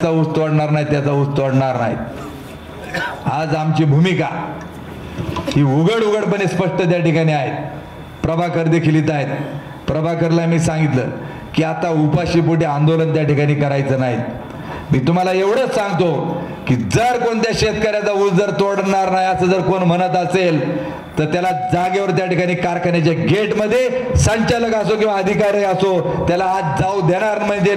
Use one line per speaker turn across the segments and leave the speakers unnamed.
ऊस तोडणार नाही, त्याचा ऊस तोडणार नाही. आज आमची भूमिका ही उघडपणे स्पष्ट त्या ठिकाणी आहे. प्रभाकर देखील इथं आहेत. प्रभाकरला मी सांगितलं की आता उपाशीपोटी आंदोलन त्या ठिकाणी करायचं नाही. मी तुम्हाला एवढंच सांगतो की जर कोणत्या शेतकऱ्याचा ऊस जर तोडणार नाही असं जर कोण म्हणत असेल तर त्याला जागेवर त्या ठिकाणी कारखान्याच्या गेटमध्ये संचालक असो किंवा अधिकारी असो त्याला आज जाऊ देणार म्हणजे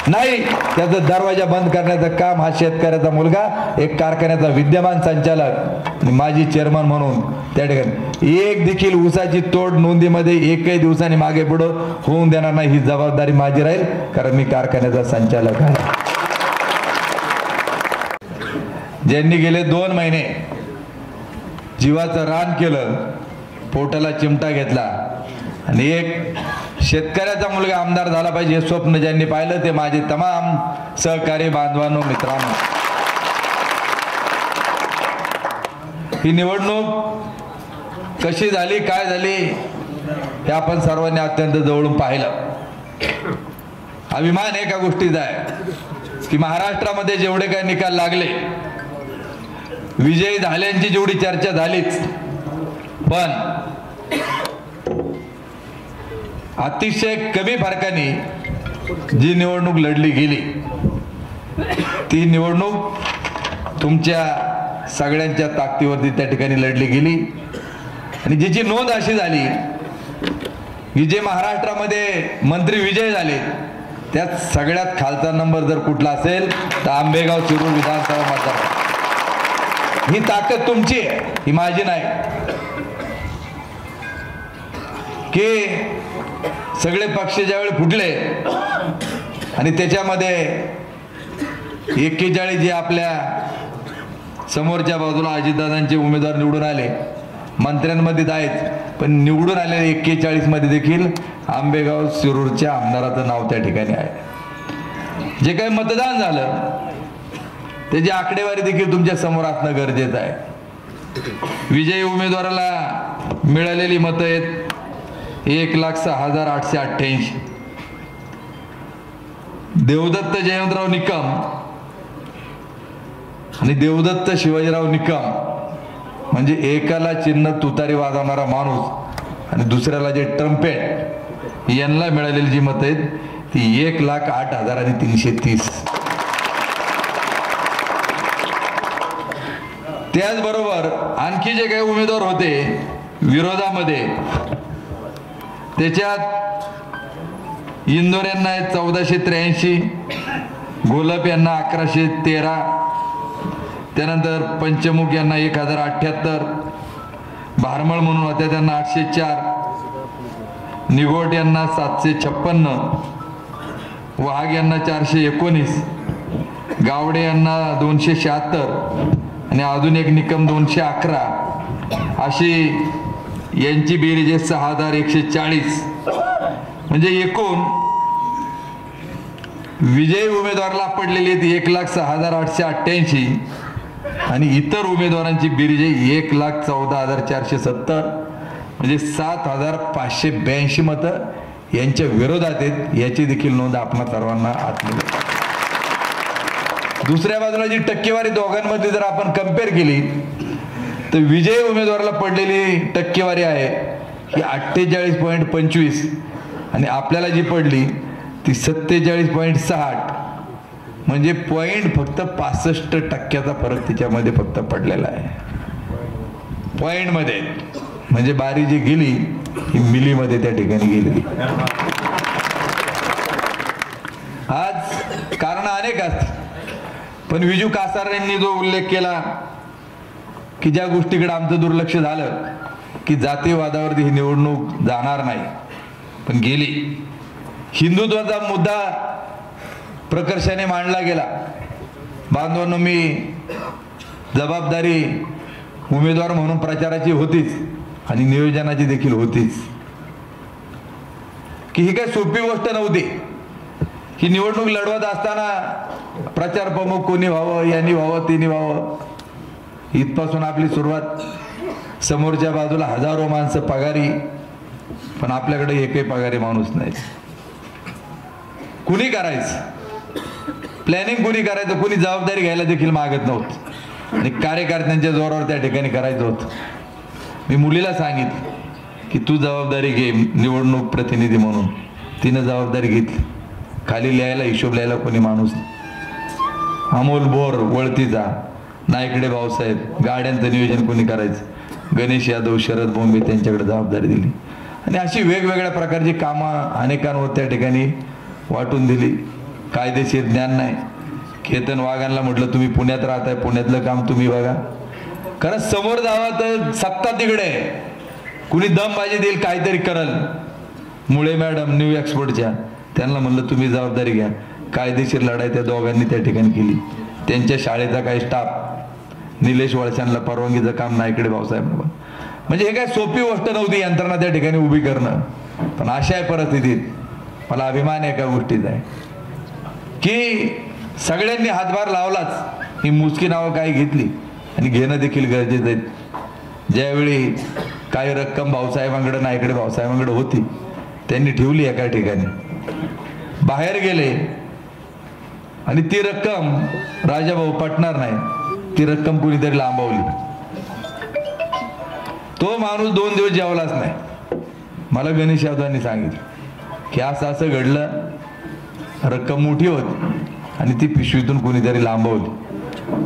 नाही. त्याचा दरवाजा बंद करण्याचं काम हा शेतकऱ्याचा मुलगा एक कारखान्याचा विद्यमान संचालक माजी चेअरमन म्हणून त्या ठिकाणी एक देखील ऊसाची तोड नोंदीमध्ये एकही दिवसांनी मागे पुढे होऊन देणार नाही. ही जबाबदारी माझी राहील, कारण मी कारखान्याचा संचालक आहे. ज्यांनी गेले 2 महिने जीवाचं रान केलं, पोटाला चिमटा घेतला आणि एक शेतकऱ्याचा मुलगा आमदार झाला पाहिजे हे स्वप्न ज्यांनी पाहिलं ते माझे तमाम सहकारी बांधवांनो, मित्रांनो. ही निवडणूक कशी झाली, काय झाली हे आपण सर्वांनी अत्यंत जवळून पाहिलं. अभिमान एका गोष्टीचा आहे की महाराष्ट्रामध्ये जेवढे काही निकाल लागले, विजयी झाल्यांची जेवढी चर्चा झालीच, पण अतिशय कमी फरकाने जी निवडणूक लढली गेली ती निवडणूक तुमच्या सगळ्यांच्या ताकदीवरती त्या ठिकाणी लढली गेली. आणि जिची नोंद अशी झाली की जे महाराष्ट्रामध्ये मंत्री विजय झाले त्यात सगळ्यात खालचा नंबर जर कुठला असेल तर आंबेगाव शिरूर विधानसभा मतदार. ही ताकद तुमची आहे, ही माझी नाही. की सगळे पक्ष ज्यावेळी फुटले आणि त्याच्यामध्ये 41 जे आपल्या समोरच्या बाजूला अजितदादांचे उमेदवार निवडून आले, मंत्र्यांमध्ये आहेत, पण निवडून आलेले 41 मध्ये देखील आंबेगाव शिरूरच्या आमदाराचं नाव त्या ठिकाणी आहे. जे काही मतदान झालं त्याची आकडेवारी देखील तुमच्या समोर असणं गरजेचं आहे. विजयी उमेदवाराला मिळालेली मतं आहेत 1,06,888. देवदत्त जयवंतराव निकम आणि देवदत्त शिवाजीराव निकम म्हणजे एकाला चिन्ह तुतारी वाजवणारा माणूस आणि दुसऱ्याला जे ट्रम्पेट, यांना मिळालेली जी मतं आहेत ती 1,08,330. त्याचबरोबर आणखी जे काही उमेदवार होते विरोधामध्ये त्याच्यात इंदोर यांना 1483, घोलप यांना 1113, त्यानंतर पंचमुख यांना 1078, भारमळ म्हणून होत्या त्यांना 804, निगोट यांना 756, वाघ यांना 419, गावडे यांना 276 आणि अजून एक निकम 211 अशी यांची बेरीज 6,140. म्हणजे एकूण विजयी उमेदवाराला पडलेली आहेत 1,06,888 आणि इतर उमेदवारांची बेरीज 1,14,470 म्हणजे 7,582 मतं यांच्या विरोधात आहेत. याची देखील नोंद आपण सर्वांना आठवली. दुसऱ्या बाजूला जी टक्केवारी दोघांमध्ये जर आपण कंपेअर केली तर विजयी उमेदवाराला पडलेली टक्केवारी आहे ही 48.25 आणि आपल्याला जी पडली ती 47.60 म्हणजे पॉइंट फक्त 65% फरक तिच्यामध्ये फक्त पडलेला आहे. पॉइंट मध्ये म्हणजे बारी जी गेली ही मिलीमध्ये त्या ठिकाणी गेली. आज कारण अनेक असतात, पण विजू कासार यांनी जो उल्लेख केला की ज्या गोष्टीकडे आमचं दुर्लक्ष झालं की जातीवादावरती ही निवडणूक जाणार नाही, पण गेली. हिंदुत्वाचा मुद्दा प्रकर्षाने मांडला गेला. बांधवांनो, मी जबाबदारी उमेदवार म्हणून प्रचाराची होतीच आणि नियोजनाची देखील होतीच की ही काही सोपी गोष्ट नव्हती. ही निवडणूक लढवत असताना प्रचार प्रमुख कोणी व्हावं, यांनी व्हावं, तिने व्हावं, इथपासून आपली सुरुवात. समोरच्या बाजूला हजारो माणसं पगारी, पण आपल्याकडे एकही पगारी माणूस नाही. कुणी करायचं प्लॅनिंग कोणी करायचं, कोणी जबाबदारी घ्यायला देखील मागत नव्हतं आणि कार्यकर्त्यांच्या जोरावर त्या ठिकाणी करायचं होतं. मी मुलीला सांगितलं की तू जबाबदारी घे निवडणूक प्रतिनिधी म्हणून. तिनं जबाबदारी घेतली. खाली लिहायला हिशोब लिहायला कोणी माणूस नाही. अमोल बोर वळतीचा, नायकडे भाऊसाहेब, गाड्यांचं नियोजन कोणी करायचं, गणेश यादव, शरद बोंबे त्यांच्याकडे जबाबदारी दिली आणि अशी वेगवेगळ्या प्रकारची कामं अनेकांवर त्या ठिकाणी वाटून दिली. कायदेशीर ज्ञान नाही. केतन वाघांना म्हटलं तुम्ही पुण्यात राहताय, पुण्यातलं काम तुम्ही बघा. कारण समोर जावा तर सत्ता तिकडे, कुणी दमबाजी देईल, काहीतरी करल. मुळे मॅडम न्यू एक्सपोर्टच्या, त्यांना म्हणलं तुम्ही जबाबदारी घ्या. कायदेशीर लढाई त्या दोघांनी त्या ठिकाणी केली. त्यांच्या शाळेचा काही स्टाफ, निलेश वळशांना परवानगीचं काम नायकडे भाऊसाहेब. म्हणजे हे काय सोपी गोष्ट नव्हती यंत्रणा त्या ठिकाणी उभी करणं. पण अशा परिस्थितीत मला अभिमान एका गोष्टीचा आहे की सगळ्यांनी हातभार लावलाच. ही मोजकी नावं काही घेतली आणि घेणं देखील गरजेचं आहे. ज्यावेळी काही रक्कम भाऊसाहेबांकडे, नायकडे भाऊसाहेबांकडे होती, त्यांनी ठेवली एका ठिकाणी, बाहेर गेले आणि ती रक्कम राजाभाऊ पटणार नाही, ती रक्कम कुणीतरी लांबवली. तो माणूस 2 दिवस जेवलाच नाही. मला गणेश यादवांनी सांगितलं की असं असं घडलं, रक्कम मोठी होती आणि ती पिशवीतून कुणीतरी लांबवली.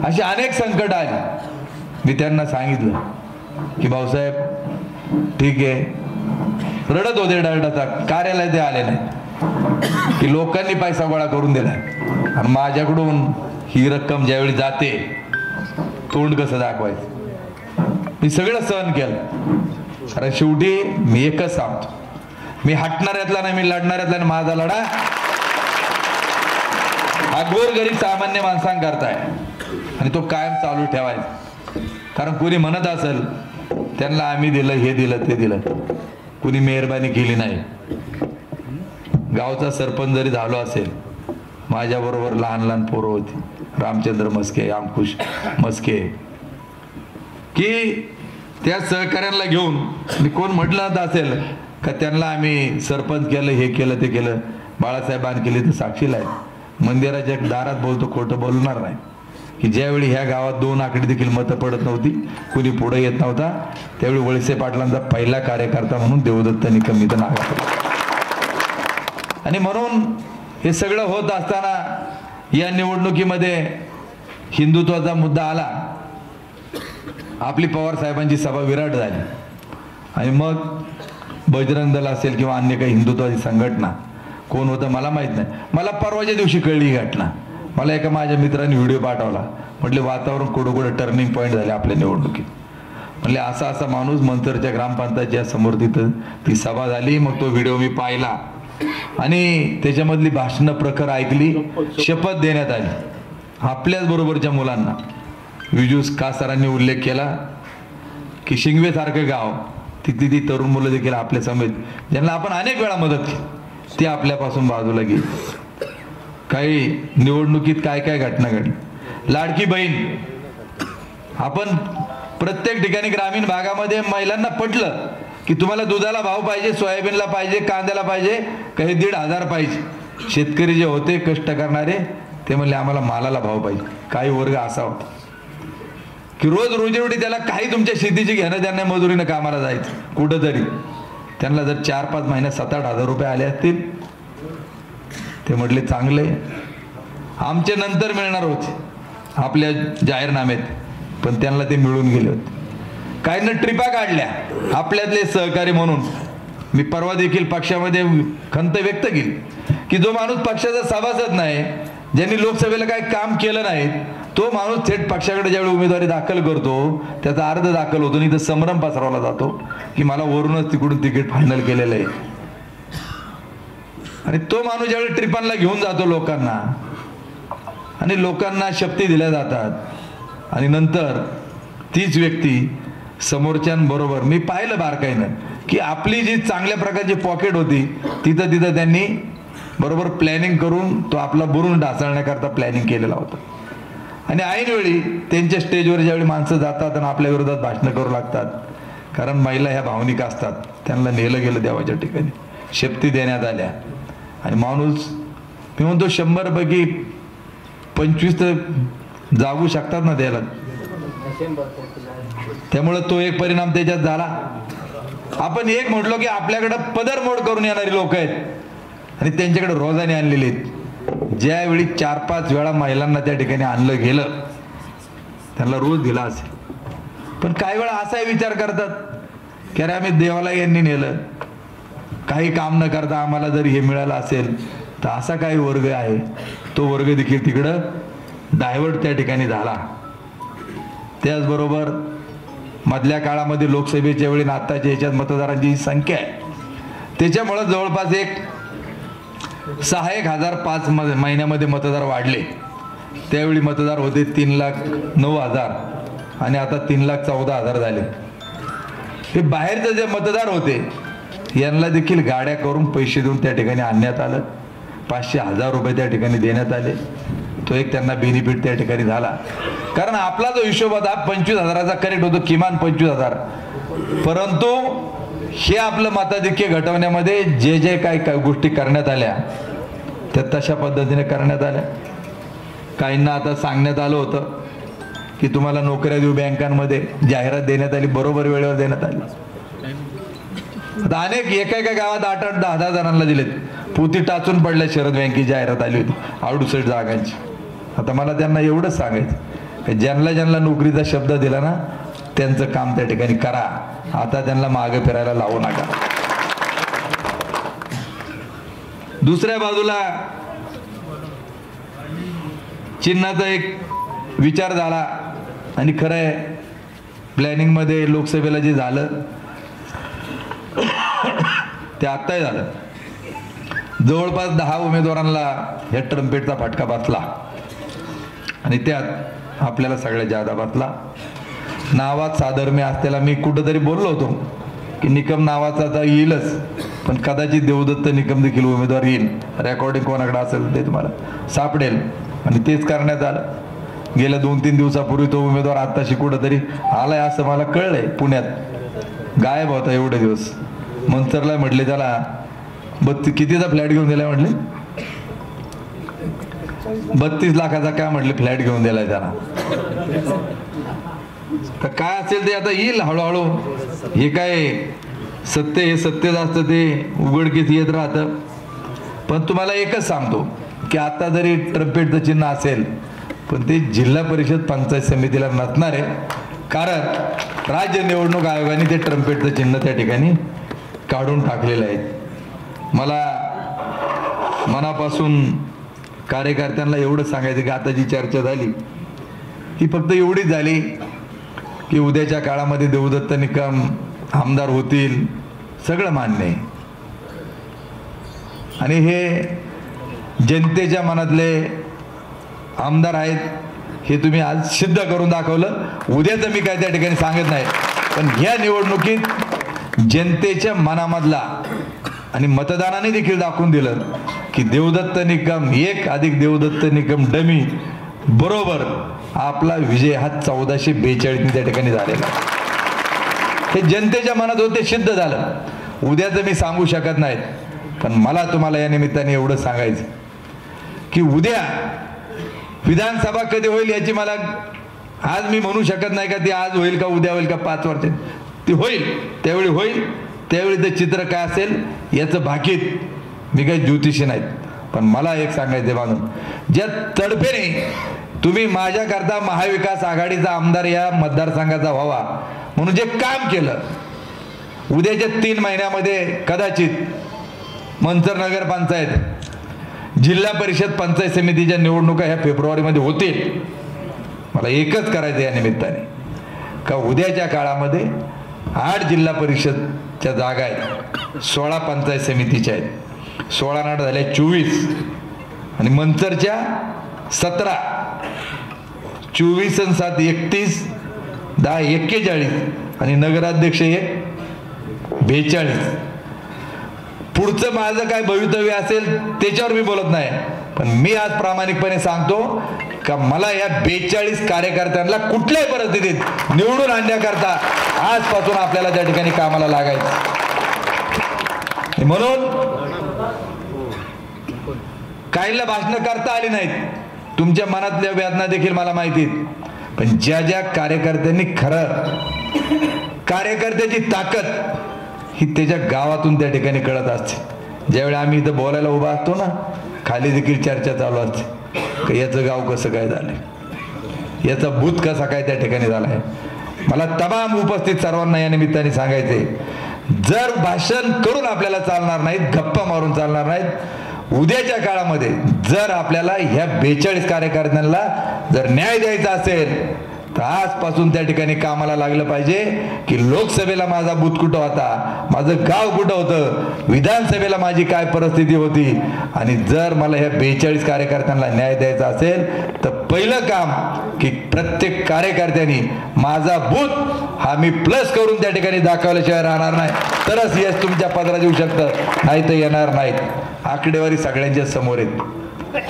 अशी अनेक संकट आली. मी त्यांना सांगितलं की भाऊसाहेब ठीक आहे. रडत होते डरडाचा. कार्यालय ते आले नाही की लोकांनी पैसा गोळा करून दिला आणि माझ्याकडून ही रक्कम ज्यावेळी जाते तोंड कसं दाखवायचं. मी सगळं सहन केलं. कारण शेवटी मी एकच सांगतो, मी हटणाऱ्यातला नाही, मी लढणाऱ्यातला. आणि माझा लढा हा गोरगरीब सामान्य माणसांकरताय आणि तो कायम चालू ठेवायचा. कारण कोणी म्हणत असेल त्यांना आम्ही दिलं, हे दिलं, ते दिलं, कुणी मेहरबानी केली नाही. गावचा सरपंच जरी झालो असेल, माझ्याबरोबर लहान लहान पोरं होती, रामचंद्र मस्के, अंकुश मस्के, की त्या सहकार्यांना घेऊन कोण म्हटलं असेल का त्यांना आम्ही सरपंच केलं, हे केलं, ते केलं. बाळासाहेब बानकेले तर साक्षीला आहे. मंदिराच्या दारात बोलतो, खोटं बोलणार नाही, की ज्यावेळी ह्या गावात 2 आकडी देखील मतं पडत नव्हती, कुणी पुढे येत नव्हता, त्यावेळी वळसे पाटलांचा पहिला कार्यकर्ता म्हणून देवदत्त निकम इथं नागा. आणि म्हणून हे सगळं होत असताना या निवडणुकीमध्ये हिंदुत्वाचा मुद्दा आला. आपली पवार साहेबांची सभा विराट झाली आणि मग बजरंग दल असेल किंवा अन्य काही हिंदुत्वाची संघटना, कोण होतं मला माहित नाही. मला परवाच्या दिवशी कळली ही घटना. मला एका माझ्या मित्राने व्हिडिओ पाठवला. म्हटले वातावरण कुठं टर्निंग पॉईंट झाले आपल्या निवडणुकीत. म्हटले असा असा माणूस मंतरच्या ग्रामपंचायतच्या समोर तिथं ती सभा झाली. मग तो व्हिडिओ मी पाहिला आणि त्याच्यामधली भाषणं प्रखर ऐकली. शपथ देण्यात आली आपल्याच बरोबरच्या मुलांना. विजूस का सरांनी उल्लेख केला की शिंगवे सारखं गाव, तिथली ती तरुण मुलं देखील आपल्या समेत, ज्यांना आपण अनेक वेळा मदत केली, ती आपल्यापासून बाजूला गेली. काही निवडणुकीत काय काय घटना घडली. लाडकी बहीण, आपण प्रत्येक ठिकाणी ग्रामीण भागामध्ये महिलांना पटलं की तुम्हाला दुधाला भाव पाहिजे, सोयाबीनला पाहिजे, कांद्याला पाहिजे, काही 1,500 पाहिजे. शेतकरी जे होते कष्ट करणारे ते म्हणले आम्हाला मालाला भाव पाहिजे. काही वर्ग असा होता की रोज रोजीरोटी त्याला काही तुमच्या शेतीची घेणं त्यांना, मजुरीनं कामाला जायचं कुठंतरी. त्यांना जर 4-5 महिन्यात 7-8 रुपये आले असतील, ते म्हटले चांगले, आमचे नंतर मिळणार होते आपल्या जाहीरनाम्यात, पण त्यांना ते मिळून गेले होते. काहींना ट्रिपा काढल्या आपल्यातले सहकारी म्हणून. मी परवा देखील पक्षामध्ये खंत व्यक्त केली की जो माणूस पक्षाचा सभासद नाही, ज्यांनी लोकसभेला काही काम केलं नाही, तो माणूस थेट पक्षाकडे ज्यावेळी उमेदवारी दाखल करतो त्याचा अर्ध दाखल होतो आणि इथं संभ्रम पसरवला जातो की मला वरूनच तिकडून तिकीट फायनल केलेलं आहे. आणि तो माणूस ज्यावेळी ट्रिपांना घेऊन जातो लोकांना आणि लोकांना शपथी दिल्या जातात आणि नंतर तीच व्यक्ती समोरच्यांबरोबर, मी पाहिलं बारकाईनं की आपली जी चांगल्या प्रकारची पॉकेट होती तिथं तिथं त्यांनी बरोबर प्लॅनिंग करून तो आपला बुरून ढासळण्याकरता प्लॅनिंग केलेला होता. आणि ऐनवेळी त्यांच्या स्टेजवर ज्यावेळी माणसं जातात आणि आपल्या विरोधात भाषणं करू लागतात, कारण महिला ह्या भावनिक असतात, त्यांना नेलं गेलं देवाच्या ठिकाणी, शपथी देण्यात आल्या आणि माणूस, मी म्हणतो 100 पैकी 25 तर जागू शकतात ना त्याला. त्यामुळे तो एक परिणाम त्याच्यात झाला. आपण एक म्हटलो की आपल्याकडे पदरमोड करून येणारी लोक आहेत आणि त्यांच्याकडे रोजाने आणलेले आहेत. ज्यावेळी 4-5 वेळा महिलांना त्या ठिकाणी आणलं गेलं त्यांना रोज दिला असेल. पण काही वेळा असाही विचार करतात की अरे आम्ही देवाला यांनी नेलं, काही काम न करता आम्हाला जर हे मिळालं असेल तर असा काही वर्ग आहे, तो वर्ग देखील तिकडं डायव्हर्ट त्या ठिकाणी झाला. त्याचबरोबर मधल्या काळामध्ये लोकसभेच्या वेळी आत्ताच्या याच्यात मतदारांची संख्या आहे त्याच्यामुळं जवळपास एक 6,000 5 महिन्यामध्ये मतदार वाढले. त्यावेळी मतदार होते 3,09,000 आणि आता 3,14,000 झाले. हे बाहेरचे जे मतदार होते यांना देखील गाड्या करून पैसे देऊन त्या ठिकाणी आणण्यात आलं. 500-1000 रुपये त्या ठिकाणी देण्यात आले. तो एक त्यांना बेनिफिट त्या ठिकाणी झाला. कारण आपला जो हिशोब होता 25,000चा करेक्ट होतो, किमान 25,000. परंतु हे आपलं मताधिक्य घटवण्यामध्ये जे जे काय गोष्टी करण्यात आल्या त्या तशा पद्धतीने करण्यात आल्या. काहींना आता सांगण्यात आलं होतं की तुम्हाला नोकऱ्या देऊ बँकांमध्ये, जाहिरात देण्यात आली, बरोबर वेळेवर देण्यात आली. आता अनेक एका गावात 8-8 10-10 जणांना दिलेत. पोती टाचून पडल्या शरद बँकेची जाहिरात आली होती 68 जागांची. आता मला त्यांना एवढंच सांगायचं की ज्यांना नोकरीचा शब्द दिला ना त्यांचं काम त्या ठिकाणी करा. आता त्यांना मागे फिरायला लावू नका. दुसऱ्या बाजूला चिन्हाचा एक विचार झाला आणि खरं आहे प्लॅनिंग मध्ये लोकसभेला जे झालं ते आत्ताही झालं. जवळपास 10 उमेदवारांना या ट्रम्पेटचा फटका बसला आणि त्यात आपल्याला सगळ्यात जादा बसला. नावात साधर्म्य असलेला मी कुठंतरी बोललो होतो की निकम नावाचा आता येईलच, पण कदाचित देवदत्त निकम देखील उमेदवार येईल. रेकॉर्डिंग कोणाकडे असेल ते तुम्हाला सापडेल आणि तेच करण्यात आलं. गेल्या 2-3 दिवसापूर्वी तो उमेदवार आत्ताशी कुठंतरी आलाय असं मला कळलंय. पुण्यात गायब होता एवढे दिवस. मंचरला म्हटले त्याला कितीचा फ्लॅट घेऊन दिलाय म्हटले, 32 लाखाचा काय म्हटले फ्लॅट घेऊन दिलाय त्याला. तर काय असेल ते आता येईल हळूहळू. हे काय सत्य, हे सत्यच असतं, ते उघडकीस येत राहतं. पण तुम्हाला एकच सांगतो की आता जरी ट्रम्पेटचं चिन्ह असेल पण ते जिल्हा परिषद पंचायत समितीला नसणार आहे. कारण राज्य निवडणूक आयोगाने ते ट्रम्पेटचं चिन्ह त्या ठिकाणी काढून टाकलेलं आहे. मला मनापासून कार्यकर्त्यांना एवढं सांगायचं की आता जी चर्चा झाली ही फक्त एवढीच झाली की उद्याच्या काळामध्ये देवदत्त निकम आमदार होतील, सगळं मान्य आहे. आणि हे जनतेच्या मनातले आमदार आहेत हे तुम्ही आज सिद्ध करून दाखवलं. उद्याचं मी काय त्या ठिकाणी सांगत नाही, पण ह्या निवडणुकीत जनतेच्या मनामधला आणि मतदानाने देखील दाखवून दिलं की देवदत्त निकम 1 अधिक देवदत्त निकम डमी बरोबर आपला विजय हा 1442 त्या ठिकाणी झालेला. हे जनतेच्या मनात होते, सिद्ध झालं. उद्याचं मी सांगू शकत नाही, पण मला तुम्हाला या निमित्ताने एवढं सांगायचं की उद्या विधानसभा कधी होईल याची मला आज मी म्हणू शकत नाही का ती आज होईल का उद्या होईल का 5 वर्षात ती होईल. त्यावेळी होईल, त्यावेळी ते चित्र काय असेल याचं भाकीत मी काही ज्योतिषी नाहीत. पण मला एक सांगायचं बांधून, ज्या तडफेने तुम्ही माझ्याकरता महाविकास आघाडीचा आमदार या मतदारसंघाचा व्हावा म्हणून जे काम केलं, उद्याच्या 3 महिन्यामध्ये कदाचित मंचर नगर पंचायत, जिल्हा परिषद पंचायत समितीच्या निवडणुका ह्या फेब्रुवारीमध्ये होतील. मला एकच करायचं या निमित्ताने का उद्याच्या काळामध्ये 8 जिल्हा परिषदच्या जागा आहेत, 16 पंचायत समितीच्या आहेत, 16 नाट झाल्या 24 आणि मंचरच्या 17, 24 आणि 7 31, 10 41 आणि नगराध्यक्ष 42. पुढचं माझं काय भवितव्य असेल त्याच्यावर मी बोलत नाही, पण मी आज प्रामाणिकपणे सांगतो का मला या 42 कार्यकर्त्यांना कुठल्याही परिस्थितीत निवडून आणण्याकरता आजपासून आपल्याला त्या ठिकाणी कामाला लागायचं. म्हणून काहींना भाषणं करता आली नाहीत, तुमच्या मनातल्या वेदना देखील मला माहिती आहेत, पण ज्या ज्या कार्यकर्त्यांनी खरं कार्यकर्त्याची ताकद ही त्याच्या गावातून त्या ठिकाणी कळत असते. ज्यावेळी आम्ही इथं बोलायला उभा असतो ना, खाली देखील चर्चा चालू असते की याचं गाव कसं काय झालंय, याचा भूत कसा काय त्या ठिकाणी झालाय. मला तमाम उपस्थित सर्वांना या निमित्ताने सांगायचे, जर भाषण करून आपल्याला चालणार नाहीत, गप्पा मारून चालणार नाहीत. उद्याच्या काळामध्ये जर आपल्याला ह्या 42 कार्यकर्त्यांना जर न्याय द्यायचा असेल तर आजपासून त्या ठिकाणी कामाला लागलं पाहिजे की लोकसभेला माझा बूथ कुठं होता, माझं गाव कुठं होतं, विधानसभेला माझी काय परिस्थिती होती. आणि जर मला ह्या 42 कार्यकर्त्यांना न्याय द्यायचा असेल तर पहिलं काम की प्रत्येक कार्यकर्त्यांनी माझा बूथ हा मी प्लस करून त्या ठिकाणी दाखवल्याशिवाय राहणार नाही, तरच यश तुमच्या पदरात येऊ शकतं, नाही तर येणार नाहीत. आकडेवारी सगळ्यांच्या समोर आहेत,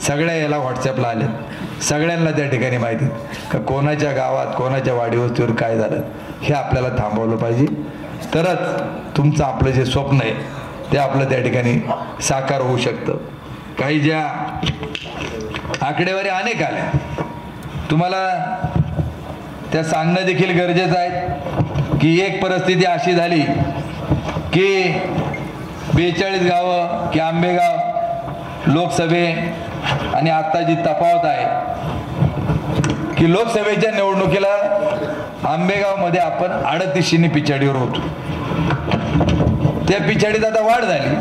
सगळ्या याला व्हॉट्सअपला आले, सगळ्यांना त्या ठिकाणी माहिती का कोणाच्या गावात कोणाच्या वाडीवस्तीवर काय झालं हे आपल्याला थांबवलं पाहिजे. तरच तुमचं आपलं जे स्वप्न आहे ते आपलं त्या ठिकाणी साकार होऊ शकतं. काही ज्या आकडेवारी अनेक आल्या, तुम्हाला त्या सांगणं देखील गरजेचं आहे की एक परिस्थिती अशी झाली की 42 गावं की आंबेगाव लोकसभे आणि आता जी तफावत आहे की लोकसभेच्या निवडणुकीला आंबेगाव मध्ये आपण 38 पिछाडीवर होतो. त्या पिछाडीत आता वाढ झाली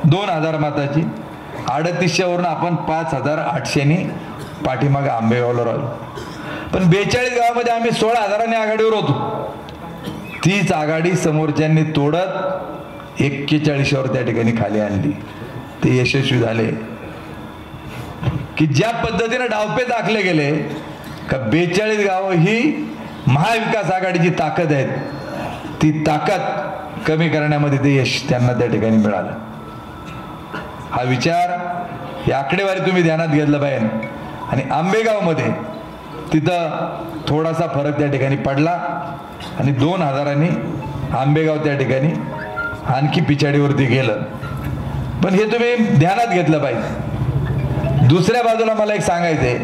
2000 मताची, 3800 वरून आपण 5800 पाठीमागे आंबेगावला राहिलो. पण 42 गावामध्ये आम्ही 16,000 आघाडीवर होतो. तीच आघाडी समोरच्यांनी तोडत 41वर त्या ठिकाणी खाली आणली. ते यशस्वी झाले की ज्या पद्धतीने डावपेच आखले गेले का 42 गावं ही महाविकास आघाडीची ताकद आहे, ती ताकद कमी करण्यामध्ये ते यश त्यांना त्या ठिकाणी मिळालं. हा विचार ही आकडेवारी तुम्ही ध्यानात घेतलं पाहिजे. आणि आंबेगाव मध्ये तिथं थोडासा फरक त्या ठिकाणी पडला आणि 2000 आंबेगाव त्या ठिकाणी आणखी पिछाडीवरती गेलं. पण हे तुम्ही ध्यानात घेतलं पाहिजे. दुसऱ्या बाजूला मला एक सांगायचंय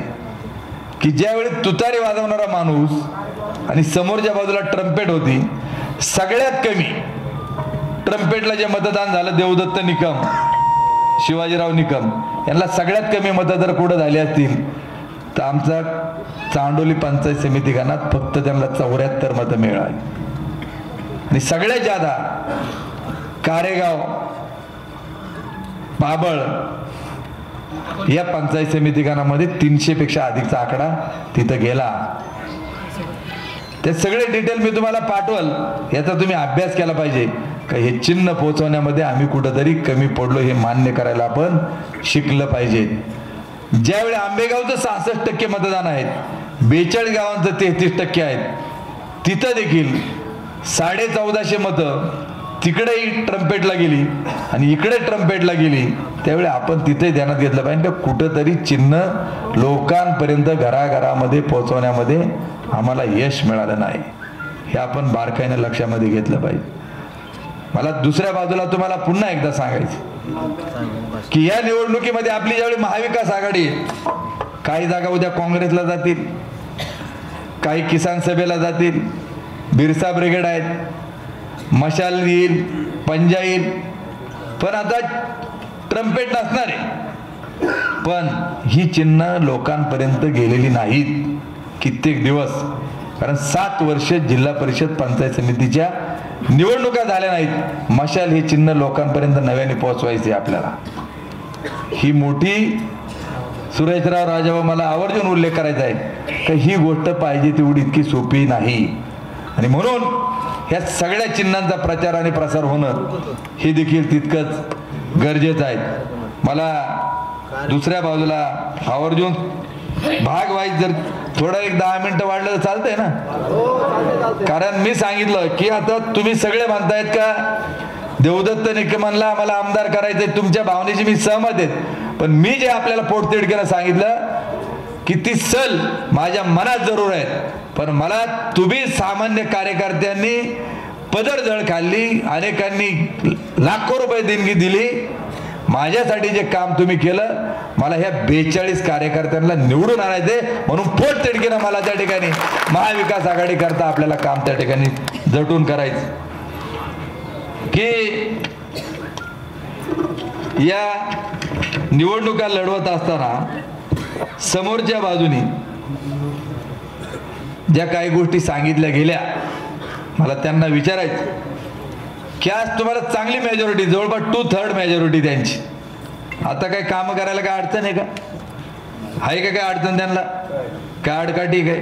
की ज्यावेळी तुतारी वाजवणारा माणूस आणि समोरच्या बाजूला ट्रम्पेट होती, सगळ्यात कमी ट्रम्पेटला जे मतदान झालं देवदत्त निकम, शिवाजीराव निकम यांना सगळ्यात कमी मतं जर कुठं झाली असतील तर आमचा चांडोली पंचायत समिती गणात फक्त त्यांना 74 मतं मिळाली. आणि सगळ्यात जादा कारेगाव, बाबळ या पंचायत समिती गणामध्ये 300 पेक्षा अधिकचा आकडा तिथं गेला. ते सगळे डिटेल मी तुम्हाला पाठवल, याचा तुम्ही अभ्यास केला पाहिजे का हे चिन्ह पोहोचवण्यामध्ये आम्ही कुठंतरी कमी पडलो हे मान्य करायला आपण शिकलं पाहिजे. ज्यावेळी आंबेगावचं 66% मतदान आहेत, 42 गावांचं 33% आहेत, तिथं देखील 1450 मतं तिकडेही ट्रम्पेटला गेली आणि इकडे ट्रम्पेटला गेली. त्यावेळी आपण तिथे ध्यानात घेतलं पाहिजे कुठंतरी चिन्ह लोकांपर्यंत घराघरामध्ये पोहोचवण्यामध्ये आम्हाला यश मिळालं नाही, हे आपण बारकाईने लक्षामध्ये घेतलं पाहिजे. मला दुसऱ्या बाजूला तुम्हाला पुन्हा एकदा सांगायचं की या निवडणुकीमध्ये आपली ज्यावेळी महाविकास आघाडी, काही जागा उद्या काँग्रेसला जातील, काही किसान सभेला जातील, बिरसा ब्रिगेड आहेत, मशाल येईल, पंजा येईल, पण आता ट्रम्पेट नसणार आहे. पण ही चिन्ह लोकांपर्यंत गेलेली नाहीत कित्येक दिवस, कारण 7 वर्ष जिल्हा परिषद पंचायत समितीच्या निवडणुका झाल्या नाहीत. मशाल हे चिन्ह लोकांपर्यंत नव्याने पोहोचवायचे आपल्याला. ही मोठी सुरेशराव राजाभाऊ मला आवर्जून उल्लेख करायचा आहे की ही गोष्ट पाहिजे तेवढी इतकी सोपी नाही. आणि म्हणून ह्या सगळ्या चिन्हांचा प्रचार आणि प्रसार होणं हे देखील तितकंच गरजेचं आहे. मला दुसऱ्या बाजूला आवर्जून भाग वाईज जर थोडं एक 10 मिनिटं वाढलं तर चालतंय ना, कारण मी सांगितलं की आता तुम्ही सगळे म्हणतायत का देवदत्त निकमांना आम्हाला आमदार करायचंय, तुमच्या भावनेशी मी सहमत आहे. पण मी जे आपल्याला पोटतिडकीनं सांगितलं की ती सल माझ्या मनात जरूर आहे, पण मला तुम्ही सामान्य कार्यकर्त्यांनी पदरजळ खाल्ली, अनेकांनी लाखो रुपये देणगी दिली, माझ्यासाठी जे काम तुम्ही केलं, मला ह्या 42 कार्यकर्त्यांना निवडून आणायचे, म्हणून पोट तिडकीनं मला त्या ठिकाणी महाविकास आघाडी करता आपल्याला काम त्या ठिकाणी झटून करायचं. की या निवडणुका लढवत असताना समोरच्या बाजूनी ज्या काही गोष्टी सांगितल्या गेल्या, मला त्यांना विचारायचं की आज तुम्हाला चांगली मेजॉरिटी, जवळपास 2/3 मेजॉरिटी त्यांची, आता काय काम करायला काय अडचण आहे का? आहे का काय अडचण त्यांना? काय अडकाठी काय?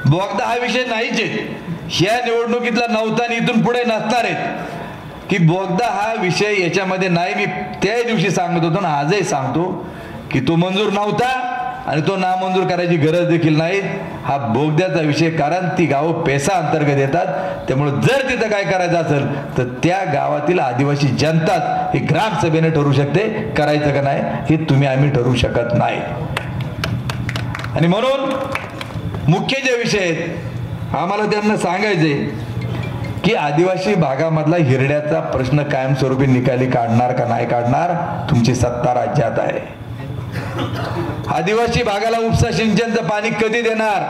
बोगदा हा विषय नाहीच आहे, ह्या निवडणुकीतला नव्हता आणि इथून पुढे नसणार आहेत की बोगदा हा विषय याच्यामध्ये नाही. मी त्या दिवशी सांगत होतो ना, आजही सांगतो की तो मंजूर नव्हता आणि तो नामंजूर करायची गरज देखील नाही. हा बोगद्याचा विषय, कारण ती गावं पेसा अंतर्गत येतात, त्यामुळे जर तिथं काय करायचं असेल तर त्या गावातील आदिवासी जनताच हे ग्रामसभेने ठरवू शकते करायचं का नाही, हे तुम्ही आम्ही ठरवू शकत नाही. आणि म्हणून मुख्य जे विषय आहेत, आम्हाला त्यांना सांगायचे की आदिवासी भागामधला हिरड्याचा प्रश्न कायमस्वरूपी निकाली काढणार का नाही काढणार, तुमची सत्ता राज्यात आहे. आदिवासी भागाला उपसा सिंचनचं पाणी कधी देणार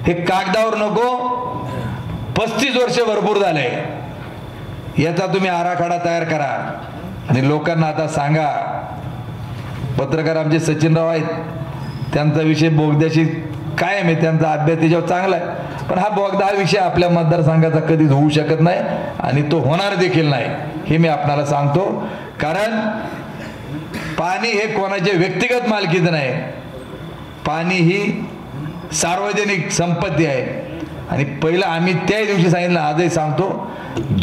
हे कागदावर नको, 35 वर्ष भरपूर झाले, याचा तुम्ही आराखडा तयार करा आणि लोकांना आता सांगा. पत्रकार आमचे सचिनराव आहेत, त्यांचा विषय बोगद्याशी कायम आहे, त्यांचा अभ्यास त्याच्यावर चांगला आहे, पण हा बोगदा हा विषय आपल्या मतदारसंघाचा कधीच होऊ शकत नाही आणि तो होणार देखील नाही, हे मी आपल्याला सांगतो. कारण पाणी हे कोणाचे व्यक्तिगत मालकीचं नाही, पाणी ही सार्वजनिक संपत्ती आहे. आणि पहिलं आम्ही त्या दिवशी सांगितलं, आजही सांगतो,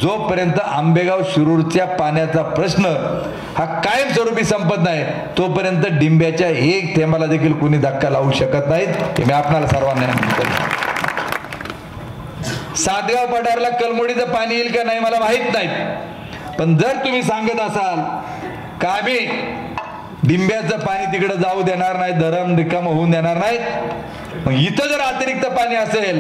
जोपर्यंत आंबेगाव शिरूरच्या पाण्याचा प्रश्न हा कायमस्वरूपी संपत नाही, तोपर्यंत डिंब्याच्या एक थेंबाला देखील कोणी धक्का लावू शकत नाहीत, हे मी आपल्याला सर्वांना सांगतो. सातगाव पठारला कलमुडीचं पाणी येईल का नाही मला माहित नाही, पण जर तुम्ही सांगत असाल का आम्ही डिंब्याचं पाणी तिकडे जाऊ देणार नाही, धरण रिकाम होऊन देणार नाहीत, मग इथं जर अतिरिक्त पाणी असेल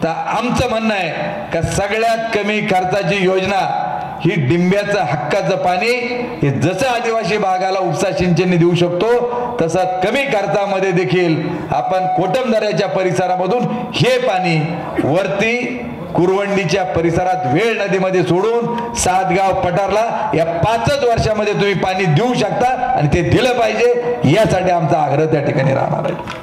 तर आमचं म्हणणं आहे का सगळ्यात कमी खर्चाची योजना ही डिंब्याचं हक्काचं पाणी, हे जसं आदिवासी भागाला उपसा सिंचन देऊ शकतो तसं कमी खर्चामध्ये देखील आपण कोटमदऱ्याच्या परिसरामधून हे पाणी वरती कुरवंडीच्या परिसरात वेळ नदीमध्ये सोडून सातगाव पठारला या 5 वर्षामध्ये तुम्ही पाणी देऊ शकता आणि ते दिलं पाहिजे, यासाठी आमचा आग्रह त्या ठिकाणी राहणार आहे.